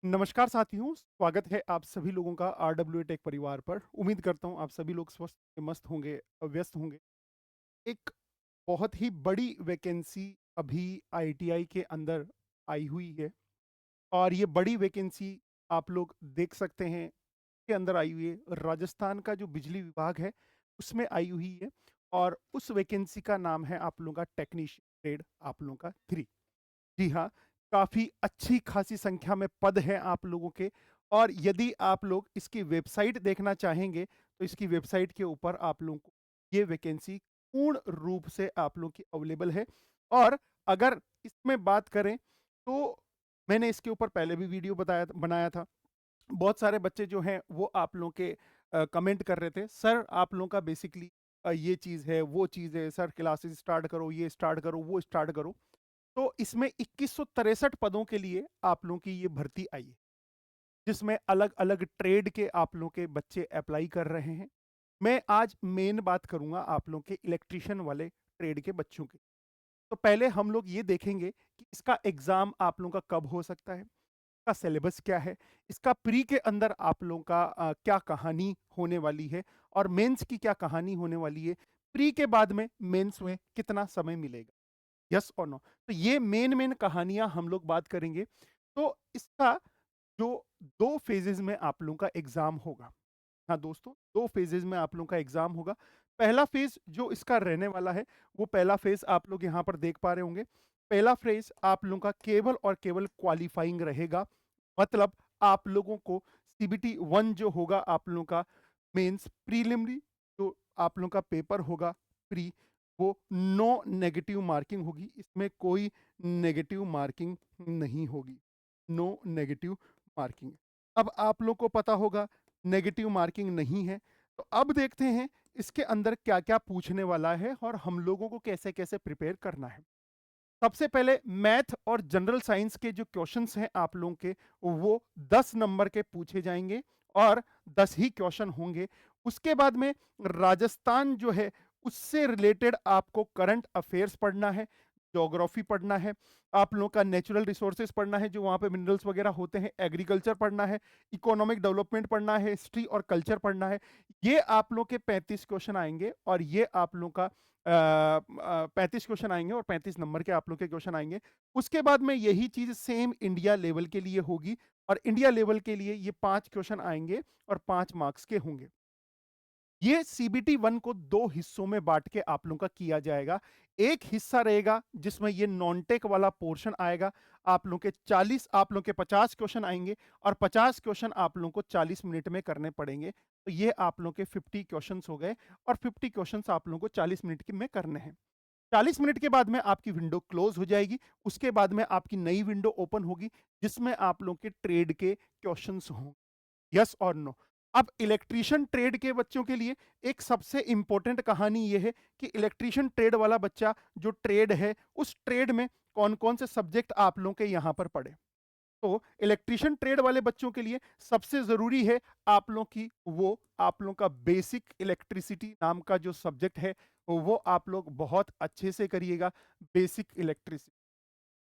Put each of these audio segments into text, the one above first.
नमस्कार साथियों, स्वागत है आप सभी लोगों का आरडब्ल्यू टेक परिवार पर। उम्मीद करता हूँ आप सभी लोग स्वस्थ, मस्त होंगे, व्यस्त होंगे। एक बहुत ही बड़ी वैकेंसी अभी आईटीआई के अंदर आई हुई है और ये बड़ी वैकेंसी आप लोग देख सकते हैं के अंदर आई हुई है। राजस्थान का जो बिजली विभाग है, उसमें आई हुई है और उस वैकेंसी का नाम है आप लोगों का टेक्नीशियन ग्रेड आप लोगों का 3। जी हाँ, काफ़ी अच्छी खासी संख्या में पद हैं आप लोगों के और यदि आप लोग इसकी वेबसाइट देखना चाहेंगे, तो इसकी वेबसाइट के ऊपर आप लोगों को ये वैकेंसी पूर्ण रूप से आप लोगों की अवेलेबल है। और अगर इसमें बात करें, तो मैंने इसके ऊपर पहले भी वीडियो बनाया था। बहुत सारे बच्चे जो हैं, वो आप लोगों के कमेंट कर रहे थे, "सर, आप लोगों का बेसिकली ये चीज़ है, वो चीज़ है, सर क्लासेस स्टार्ट करो, ये स्टार्ट करो, वो स्टार्ट करो।" तो इसमें 2163 पदों के लिए आप लोगों की ये भर्ती आई है, जिसमें अलग-अलग ट्रेड के आप लोगों के बच्चे अप्लाई कर रहे हैं। मैं आज मेन बात करूँगा आप लोगों के इलेक्ट्रीशियन वाले ट्रेड के बच्चों की। तो पहले हम लोग ये देखेंगे कि इसका एग्ज़ाम आप लोगों का कब हो सकता है, इसका सिलेबस क्या है, इसका प्री के अंदर आप लोगों का क्या कहानी होने वाली है और मेंस की क्या कहानी होने वाली है, प्री के बाद में मेंस में कितना समय मिलेगा। यस और नो। तो ये मेन कहानियां हम लोग बात करेंगे। तो इसका जो दो फेजेस में आप लोगों का एग्जाम होगा। हाँ दोस्तों, दो फेजेस में आप लोगों का एग्जाम होगा। पहला फेज जो इसका रहने वाला है, वो पहला फेज आप लोग यहाँ पर देख पा रहे होंगे। पहला फेज आप लोगों का केवल और केवल क्वालिफाइंग रहेगा। मतलब आप लोगों को सीबीटी 1 जो होगा आप लोगों का मेंस प्रीलिमिनरी, जो आप लोगों का पेपर होगा प्री, वो नो नेगेटिव मार्किंग होगी। इसमें कोई नेगेटिव मार्किंग नहीं होगी। No negative marking. अब आप लोग को पता होगा नेगेटिव मार्किंग नहीं है। तो अब देखते हैं इसके अंदर क्या-क्या पूछने वाला है और हम लोगों को कैसे-कैसे प्रिपेयर करना है। सबसे पहले मैथ और जनरल साइंस के जो क्वेश्चंस हैं आप लोगों के, वो 10 नंबर के पूछे जाएंगे और 10 ही क्वेश्चन होंगे। उसके बाद में राजस्थान जो है, उससे रिलेटेड आपको करंट अफेयर्स पढ़ना है, ज्योग्राफी पढ़ना है, आप लोगों का नेचुरल रिसोर्सेज पढ़ना है, जो वहाँ पे मिनरल्स वगैरह होते हैं, एग्रीकल्चर पढ़ना है, इकोनॉमिक डेवलपमेंट पढ़ना है, हिस्ट्री और कल्चर पढ़ना है। ये आप लोग के 35 क्वेश्चन आएंगे और ये आप लोगों का 35 क्वेश्चन आएंगे और 35 नंबर के आप लोग के क्वेश्चन आएंगे। उसके बाद में यही चीज सेम इंडिया लेवल के लिए होगी और इंडिया लेवल के लिए ये 5 क्वेश्चन आएंगे और 5 मार्क्स के होंगे। ये सीबीटी 1 को दो हिस्सों में बांट के आप लोगों का किया जाएगा। एक हिस्सा रहेगा जिसमें ये नॉन टेक वाला पोर्शन आएगा। आप लोगों के 40, आप लोगों के 50 क्वेश्चन आएंगे और 50 क्वेश्चन आप लोगों को 40 मिनट में करने पड़ेंगे। तो ये आप लोगों के 50 क्वेश्चंस हो गए और 50 क्वेश्चंस आप लोगों को 40 मिनट में करने हैं। 40 मिनट के बाद में आपकी विंडो क्लोज हो जाएगी। उसके बाद में आपकी नई विंडो ओपन होगी, जिसमें आप लोगों के ट्रेड के क्वेश्चंस होंगे। यस और नो। अब इलेक्ट्रीशियन ट्रेड के बच्चों के लिए एक सबसे इंपॉर्टेंट कहानी यह है कि इलेक्ट्रीशियन ट्रेड वाला बच्चा जो ट्रेड है, उस ट्रेड में कौन कौन से सब्जेक्ट आप लोगों के यहां पर पढ़े। तो इलेक्ट्रीशियन ट्रेड वाले बच्चों के लिए सबसे जरूरी है आप लोग की वो आप लोग का बेसिक इलेक्ट्रिसिटी नाम का जो सब्जेक्ट है, वो आप लोग बहुत अच्छे से करिएगा। Basic electricity.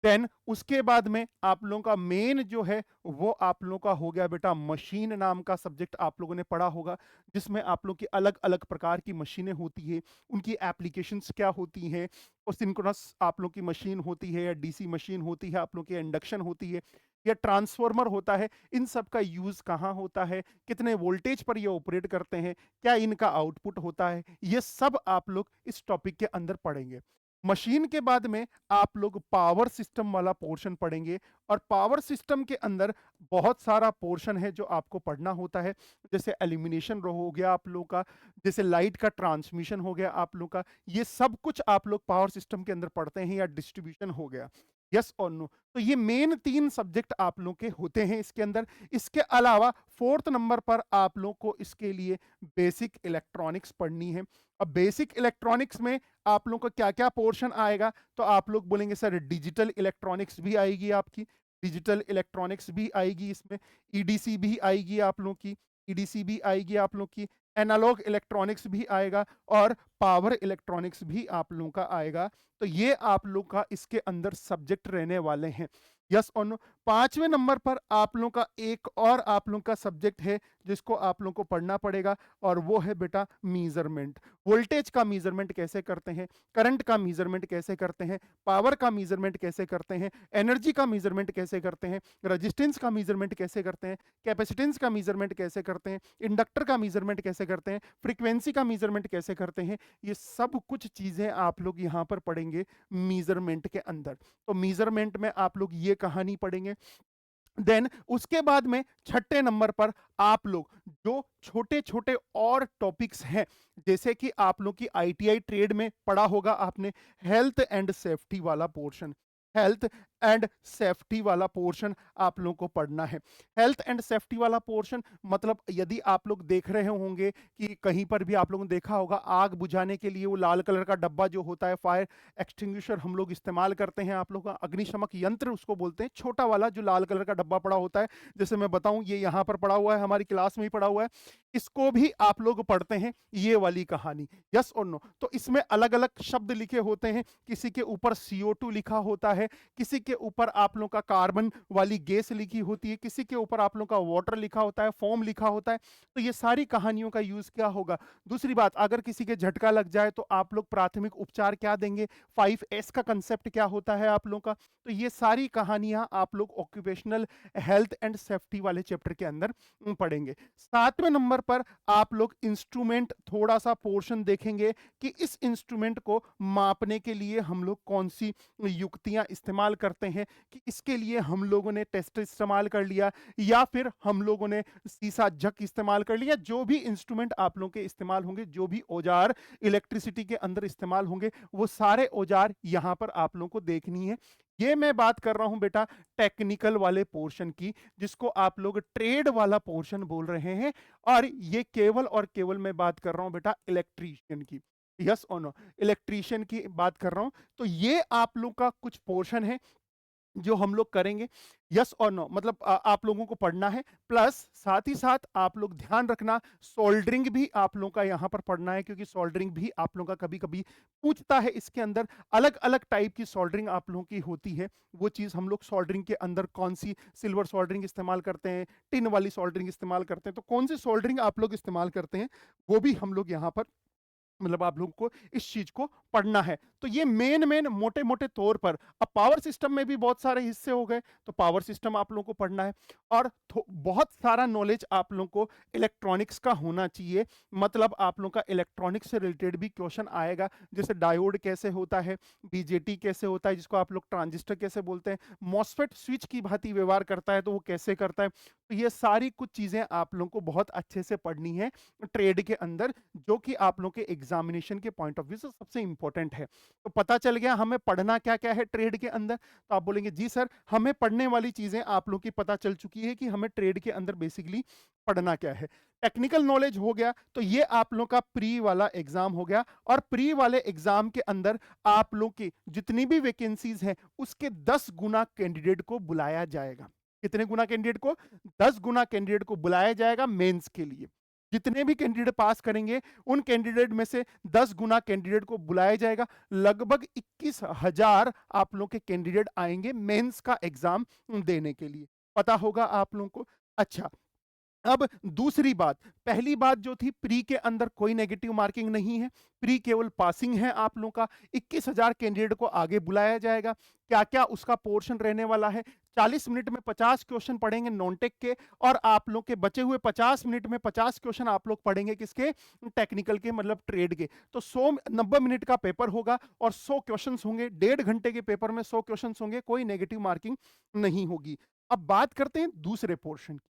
देन उसके बाद में आप लोगों का मेन जो है, वो आप लोगों का हो गया बेटा मशीन नाम का सब्जेक्ट आप लोगों ने पढ़ा होगा, जिसमें आप लोग की अलग अलग प्रकार की मशीनें होती है, उनकी एप्लीकेशंस क्या होती हैं, और सिंक्रोनस आप लोग की मशीन होती है या डीसी मशीन होती है, आप लोग की इंडक्शन होती है या ट्रांसफॉर्मर होता है, इन सब का यूज कहाँ होता है, कितने वोल्टेज पर ये ऑपरेट करते हैं, क्या इनका आउटपुट होता है, ये सब आप लोग इस टॉपिक के अंदर पढ़ेंगे। मशीन के बाद में आप लोग पावर सिस्टम वाला पोर्शन पढ़ेंगे और पावर सिस्टम के अंदर बहुत सारा पोर्शन है जो आपको पढ़ना होता है। जैसे एल्यूमिनेशन हो गया आप लोग का, जैसे लाइट का ट्रांसमिशन हो गया आप लोग का, ये सब कुछ आप लोग पावर सिस्टम के अंदर पढ़ते हैं, या डिस्ट्रीब्यूशन हो गया। यस और नो। तो ये मेन 3 सब्जेक्ट आप लोग के होते हैं इसके अंदर। इसके अलावा 4th नंबर पर आप लोग को इसके लिए बेसिक इलेक्ट्रॉनिक्स पढ़नी है। अब बेसिक इलेक्ट्रॉनिक्स में आप लोग का क्या क्या पोर्शन आएगा, तो आप लोग बोलेंगे सर डिजिटल इलेक्ट्रॉनिक्स भी आएगी आपकी, डिजिटल इलेक्ट्रॉनिक्स भी आएगी इसमें, ईडीसी भी आएगी आप लोग की, ईडीसी भी आएगी आप लोग की, एनालॉग इलेक्ट्रॉनिक्स भी आएगा और पावर इलेक्ट्रॉनिक्स भी आप लोगों का आएगा। तो ये आप लोग का इसके अंदर सब्जेक्ट रहने वाले हैं। यस और नो। 5वें नंबर पर आप लोगों का एक और आप लोगों का सब्जेक्ट है जिसको आप लोगों को पढ़ना पड़ेगा, और वो है बेटा मीजरमेंट। वोल्टेज का मीजरमेंट कैसे करते हैं, करंट का मीजरमेंट कैसे करते हैं, पावर का मीजरमेंट कैसे करते हैं, एनर्जी का मीजरमेंट कैसे करते हैं, रजिस्टेंस का मीजरमेंट कैसे करते हैं, कैपेसिटेंस का मीजरमेंट कैसे करते हैं, इंडक्टर का मीजरमेंट कैसे करते हैं, फ्रीक्वेंसी का मीजरमेंट कैसे करते हैं। ये सब कुछ चीजें आप लोग यहाँ पर पढ़ेंगे मीजरमेंट के अंदर। तो मीजरमेंट में आप लोग ये कहानी पढ़ेंगे। देन उसके बाद में छठे नंबर पर आप लोग जो छोटे छोटे और टॉपिक्स हैं, जैसे कि आप लोग की आईटीआई ट्रेड में पढ़ा होगा आपने, हेल्थ एंड सेफ्टी वाला पोर्शन। हेल्थ एंड सेफ्टी वाला पोर्शन आप लोगों को पढ़ना है। हेल्थ एंड सेफ्टी वाला पोर्शन मतलब यदि आप लोग देख रहे होंगे कि कहीं पर भी आप लोगों ने देखा होगा, आग बुझाने के लिए वो लाल कलर का डब्बा जो होता है, फायर एक्सटिंग्विशर हम लोग इस्तेमाल करते हैं, आप लोग का अग्निशमक यंत्र उसको बोलते हैं, छोटा वाला जो लाल कलर का डब्बा पड़ा होता है। जैसे मैं बताऊं, ये यहाँ पर पड़ा हुआ है, हमारी क्लास में ही पड़ा हुआ है। इसको भी आप लोग पढ़ते हैं, ये वाली कहानी। यस और नो। तो इसमें अलग अलग शब्द लिखे होते हैं, किसी के ऊपर CO2 लिखा होता है, किसी के ऊपर आप लोग का कार्बन वाली गैस लिखी होती है, किसी के ऊपर आप लोग का वाटर लिखा होता है, फोम लिखा होता है। तो ये सारी कहानियों का यूज क्या होगा। दूसरी बात, अगर किसी के झटका लग जाए तो आप लोग प्राथमिक उपचार क्या देंगे, 5S का कंसेप्ट क्या होता है आप लोग का। तो ये सारी कहानियां आप लोग ऑक्यूपेशनल हेल्थ एंड सेफ्टी वाले चैप्टर के अंदर पढ़ेंगे। 7वें नंबर पर आप लोग इंस्ट्रूमेंट थोड़ा सा पोर्शन देखेंगे कि इस इंस्ट्रूमेंट को मापने के लिए हम लोग कौन सी युक्तियां इस्तेमाल करते हैं, कि इसके लिए हम लोगों ने टेस्ट इस्तेमाल कर लिया, या फिर हम लोगों ने सीसा जग इस्तेमाल कर लिया। जो भी इंस्ट्रूमेंट आप लोगों के इस्तेमाल होंगे, जो भी औजार इलेक्ट्रिसिटी के अंदर इस्तेमाल होंगे, वो सारे औजार यहां पर आप लोगों को देखनी है। ये मैं बात कर रहा हूं बेटा टेक्निकल वाले पोर्शन की, जिसको आप लोग ट्रेड वाला पोर्शन बोल रहे हैं। और ये केवल और केवल मैं बात कर रहा हूं बेटा इलेक्ट्रीशियन की। यस और नो, इलेक्ट्रीशियन की बात कर रहा हूं। तो ये आप लोग का कुछ पोर्शन है जो हम लोग करेंगे। यस और नो मतलब आप लोगों को पढ़ना है, प्लस साथ ही साथ आप लोग ध्यान रखना सोल्डरिंग भी आप लोगों का यहां पर पढ़ना है, क्योंकि सोल्डरिंग भी आप लोगों का कभी कभी पूछता है। इसके अंदर अलग अलग टाइप की सोल्डरिंग आप लोगों की होती है। वो चीज हम लोग सोल्डरिंग के अंदर कौन सी सिल्वर सोल्डरिंग इस्तेमाल करते हैं, टिन वाली सोल्डरिंग इस्तेमाल करते हैं, तो कौन सी सोल्डरिंग आप लोग इस्तेमाल करते हैं, वो भी हम लोग यहाँ पर मतलब आप लोगों को इस चीज को पढ़ना है। तो ये मेन मेन मोटे मोटे तौर पर। अब पावर सिस्टम में भी बहुत सारे हिस्से हो गए, तो पावर सिस्टम आप लोगों को पढ़ना है। और बहुत सारा नॉलेज आप लोगों को इलेक्ट्रॉनिक्स का होना चाहिए। मतलब आप लोगों का इलेक्ट्रॉनिक्स से रिलेटेड भी क्वेश्चन आएगा, जैसे डायोड कैसे होता है, बीजेटी कैसे होता है, जिसको आप लोग ट्रांजिस्टर कैसे बोलते हैं, मॉसफेट स्विच की भांति व्यवहार करता है तो वो कैसे करता है। तो ये सारी कुछ चीजें आप लोगों को बहुत अच्छे से पढ़नी है ट्रेड के अंदर, जो कि आप लोगों के एग्जामिनेशन के पॉइंट ऑफ व्यू से सबसे इंपॉर्टेंट है। तो पता चल गया हमें पढ़ना क्या क्या है ट्रेड के अंदर। तो आप बोलेंगे जी सर, हमें पढ़ने वाली चीजें आप लोगों की पता चल चुकी है कि हमें ट्रेड के अंदर बेसिकली पढ़ना क्या है। टेक्निकल नॉलेज हो गया, तो ये आप लोगों का प्री वाला एग्जाम हो गया। और प्री वाले एग्जाम के अंदर आप लोग की जितनी भी वैकेंसीज हैं, उसके 10 गुना कैंडिडेट को बुलाया जाएगा। कितने गुना कैंडिडेट को? 10 गुना कैंडिडेट को बुलाया जाएगा मेंस के लिए। जितने भी कैंडिडेट पास करेंगे, उन कैंडिडेट में से 10 गुना कैंडिडेट को बुलाया जाएगा। लगभग 21,000 आप लोग के कैंडिडेट आएंगे मेंस का एग्जाम देने के लिए। पता होगा आप लोगों को। अच्छा, अब दूसरी बात, पहली बात जो थी, प्री के अंदर कोई नेगेटिव मार्किंग नहीं है, प्री केवल पासिंग है आप लोगों का। 21,000 कैंडिडेट को आगे बुलाया जाएगा। क्या क्या उसका पोर्शन रहने वाला है? 40 मिनट में 50 क्वेश्चन पढ़ेंगे नॉन-टेक के, और आप लोग के बचे हुए 50 मिनट में 50 क्वेश्चन आप लोग पढ़ेंगे किसके? टेक्निकल के, मतलब ट्रेड के। तो 90 मिनट का पेपर होगा और 100 क्वेश्चन होंगे। 1.5 घंटे के पेपर में 100 क्वेश्चन होंगे, कोई नेगेटिव मार्किंग नहीं होगी। अब बात करते हैं दूसरे पोर्शन की।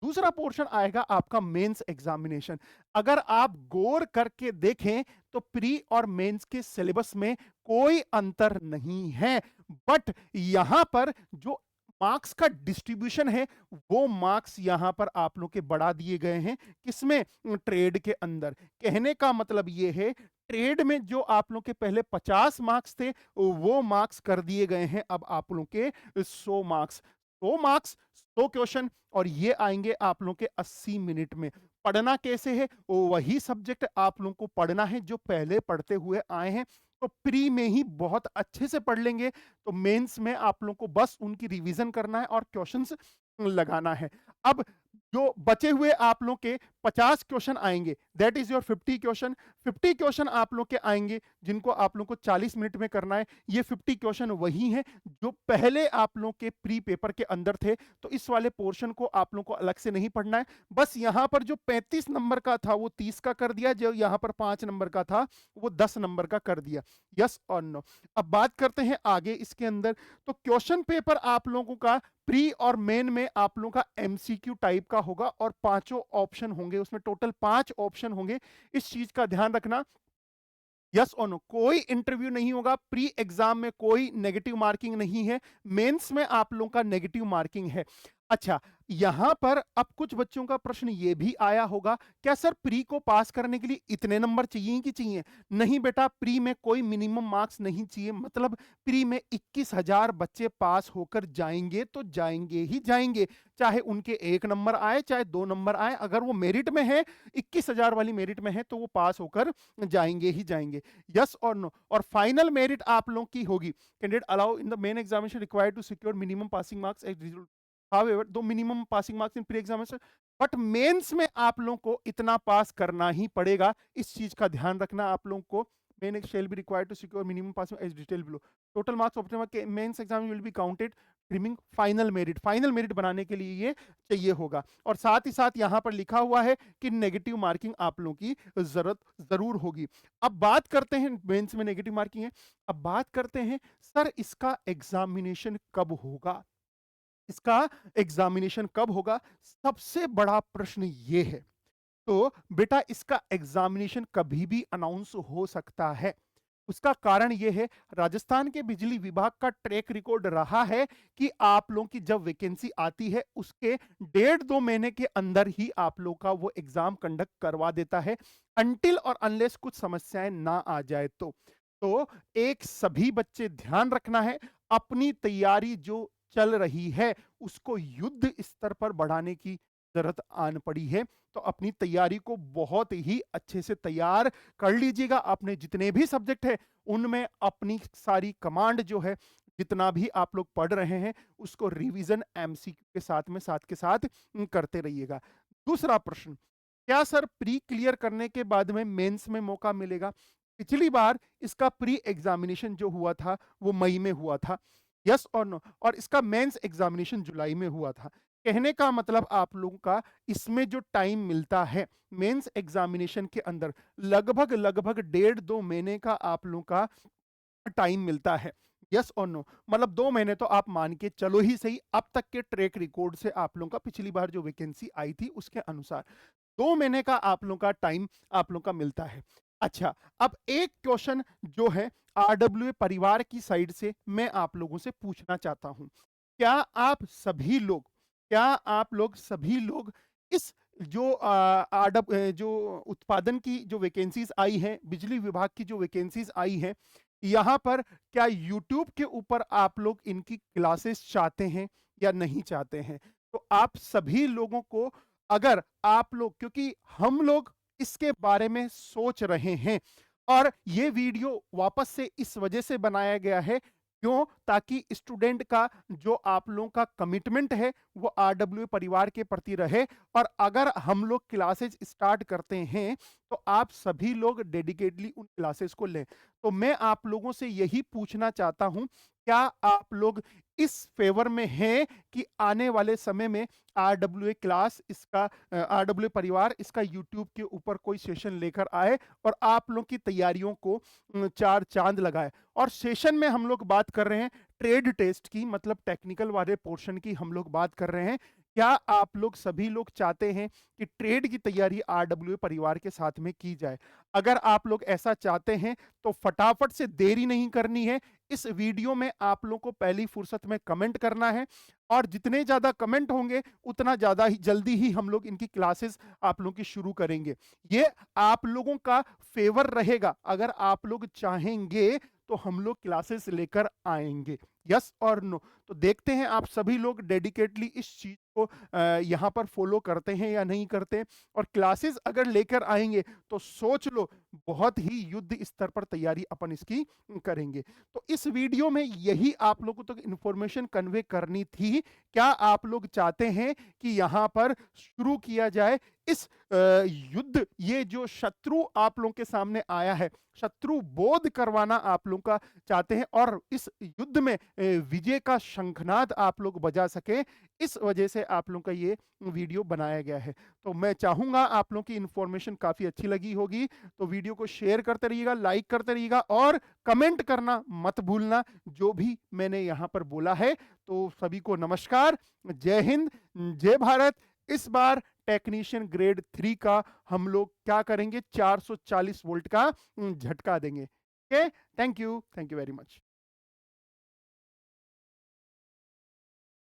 दूसरा पोर्शन आएगा आपका मेंस एग्जामिनेशन। अगर आप गौर करके देखें तो प्री और मेंस के सिलेबस में कोई अंतर नहीं है, बट यहां पर जो मार्क्स का डिस्ट्रीब्यूशन है, वो मार्क्स यहां पर आप लोग के बढ़ा दिए गए हैं। किसमें? ट्रेड के अंदर। कहने का मतलब ये है, ट्रेड में जो आप लोग के पहले 50 मार्क्स थे, वो मार्क्स कर दिए गए हैं अब आप लोग के 100 मार्क्स। 100 मार्क्स, 100 क्वेश्चन, और ये आएंगे आप लोग के 80 मिनट में। पढ़ना कैसे है? वो वही सब्जेक्ट आप लोगों को पढ़ना है जो पहले पढ़ते हुए आए हैं। तो प्री में ही बहुत अच्छे से पढ़ लेंगे, तो मेंस में आप लोगों को बस उनकी रिवीजन करना है और क्वेश्चंस लगाना है। अब जो बचे हुए आप लोग के 50 क्वेश्चन आएंगे, that is your 50 question. 50 question आप लोग के आएंगे जिनको आप लोग को 40 मिनट में करना है। ये 50 क्वेश्चन वही हैं जो पहले आप लोग के प्री पेपर के अंदर थे, तो इस वाले पोर्शन को आप लोग को अलग से नहीं पढ़ना है। बस यहां पर जो 35 नंबर का था वो 30 का कर दिया, जो यहां पर 5 नंबर का था वो 10 नंबर का कर दिया। यस और नो। अब बात करते हैं आगे इसके अंदर। तो क्वेश्चन पेपर आप लोगों का प्री और मेन में आप लोगों का एमसीक्यू टाइप का होगा और पांचों ऑप्शन होंगे, उसमें टोटल 5 ऑप्शन होंगे। इस चीज का ध्यान रखना। यस और नो, कोई इंटरव्यू नहीं होगा। प्री एग्जाम में कोई नेगेटिव मार्किंग नहीं है, मेंस में आप लोगों का नेगेटिव मार्किंग है। अच्छा, यहां पर अब कुछ बच्चों का प्रश्न ये भी आया होगा, क्या सर प्री को पास करने के लिए इतने नंबर चाहिए कि चाहिए? नहीं बेटा, प्री में कोई मिनिमम मार्क्स नहीं चाहिए। मतलब प्री में 21,000 बच्चे पास होकर जाएंगे तो जाएंगे ही जाएंगे, चाहे उनके 1 नंबर आए चाहे 2 नंबर आए। अगर वो मेरिट में है, 21,000 वाली मेरिट में है, तो वो पास होकर जाएंगे ही जाएंगे। यस और नो। और फाइनल मेरिट आप लोग की होगी, candidate allow in the main examination required to secure minimum passing marks as result. However, दो minimum passing marks in pre examination, but mains में आप लोगों को इतना पास करना ही पड़ेगा। इस चीज का ध्यान रखना आप लोगों को। Main shall be required to secure minimum passing as detail below. Total marks of mains exam will be counted trimming final merit. Final merit बनाने के लिए ये चाहिए होगा। और साथ ही साथ यहां पर लिखा हुआ है कि नेगेटिव मार्किंग आप लोगों की जरूरत जरूर होगी। अब बात करते हैं, मेंस में नेगेटिव मार्किंग है। अब बात करते हैं सर इसका एग्जामिनेशन कब होगा? इसका एग्जामिनेशन कब होगा? सबसे बड़ा प्रश्न ये है। तो बेटा इसका एग्जामिनेशन कभी भी अनाउंस हो सकता है। उसका कारण यह है, राजस्थान के बिजली विभाग का ट्रैक रिकॉर्ड रहा है कि आप लोगों की जब वैकेंसी आती है उसके 1.5-2 महीने के अंदर ही आप लोग का वो एग्जाम कंडक्ट करवा देता है, अनटिल और अनलेस कुछ समस्याएं ना आ जाए तो एक सभी बच्चे ध्यान रखना है, अपनी तैयारी जो चल रही है उसको युद्ध स्तर पर बढ़ाने की जरूरत आन पड़ी है। तो अपनी तैयारी को बहुत ही अच्छे से तैयार कर लीजिएगा। अपने जितने भी सब्जेक्ट है उनमें अपनी सारी कमांड जो है, जितना भी आप लोग पढ़ रहे हैं उसको रिवीजन एमसीक्यू के साथ करते रहिएगा। दूसरा प्रश्न, क्या सर प्री क्लियर करने के बाद में मेंस में मौका मिलेगा? पिछली बार इसका प्री एग्जामिनेशन जो हुआ था वो मई में हुआ था। यस और नो। और इसका मेंस एग्जामिनेशन जुलाई में हुआ था। कहने का मतलब आप लोगों का इसमें जो टाइम मिलता है मेंस एग्जामिनेशन के अंदर, लगभग लगभग 1.5-2 महीने का आप लोगों का टाइम मिलता है। यस और नो, मतलब 2 महीने तो आप मान के चलो ही सही, अब तक के ट्रैक रिकॉर्ड से आप लोगों का पिछली बार जो वैकेंसी आई थी उसके अनुसार 2 महीने का आप लोगों का टाइम आप लोगों का मिलता है। अच्छा, अब एक क्वेश्चन जो है आरडब्ल्यूए परिवार की साइड से मैं आप लोगों से पूछना चाहता हूं। क्या आप सभी लोग क्या आप लोग सभी लोग इस जो जो उत्पादन की जो वैकेंसीज आई हैं, बिजली विभाग की जो वैकेंसीज आई हैं, यहाँ पर क्या यूट्यूब के ऊपर आप लोग इनकी क्लासेस चाहते हैं या नहीं चाहते हैं? तो आप सभी लोगों को, अगर आप लोग, क्योंकि हम लोग इसके बारे में सोच रहे हैं और ये वीडियो वापस से इस वजह से बनाया गया है, क्यों? ताकि स्टूडेंट का जो आप लोगों का कमिटमेंट है वो आरडब्ल्यू परिवार के प्रति रहे। और अगर हम लोग क्लासेस स्टार्ट करते हैं तो आप सभी लोग डेडिकेटली उन क्लासेस को लें। तो मैं आप लोगों से यही पूछना चाहता हूं, क्या आप लोग इस फेवर में हैं कि आने वाले समय में आरडब्ल्यूए क्लास इसका आरडब्ल्यू परिवार इसका यूट्यूब के ऊपर कोई सेशन लेकर आए और आप लोग की तैयारियों को चार चांद लगाए? और सेशन में हम लोग बात कर रहे हैं ट्रेड टेस्ट की, मतलब टेक्निकल वाले पोर्शन की हम लोग बात कर रहे हैं। क्या आप लोग सभी लोग चाहते हैं कि ट्रेड की तैयारी आरडब्ल्यू परिवार के साथ में की जाए? अगर आप लोग ऐसा चाहते हैं तो फटाफट से देरी नहीं करनी है, इस वीडियो में आप लोग को पहली फुर्सत में कमेंट करना है और जितने ज्यादा कमेंट होंगे उतना ज्यादा ही जल्दी ही हम लोग इनकी क्लासेस आप लोग की शुरू करेंगे। ये आप लोगों का फेवर रहेगा। अगर आप लोग चाहेंगे तो हम लोग क्लासेस लेकर आएंगे। यस और नो? तो देखते हैं आप सभी लोग डेडिकेटली इस चीज को यहाँ पर फॉलो करते हैं या नहीं करते। और क्लासेस अगर लेकर आएंगे तो सोच लो, बहुत ही युद्ध स्तर पर तैयारी अपन इसकी करेंगे। तो इस वीडियो में यही आप लोगों तक इंफॉर्मेशन कन्वे करनी थी। क्या आप लोग चाहते हैं कि यहाँ पर शुरू किया जाए इस युद्ध? ये जो शत्रु आप लोगों के सामने आया है, शत्रु बोध करवाना आप लोग का चाहते हैं और इस युद्ध में विजय का शंखनाद आप लोग बजा सके, इस वजह से आप लोगों का ये वीडियो बनाया गया है। तो मैं चाहूंगा आप लोगों की इंफॉर्मेशन काफी अच्छी लगी होगी, तो वीडियो को शेयर करते रहिएगा, लाइक करते रहिएगा और कमेंट करना मत भूलना जो भी मैंने यहाँ पर बोला है। तो सभी को नमस्कार, जय हिंद, जय भारत। इस बार टेक्नीशियन ग्रेड 3 का हम लोग क्या करेंगे, 440 वोल्ट का झटका देंगे। Okay, thank you very much.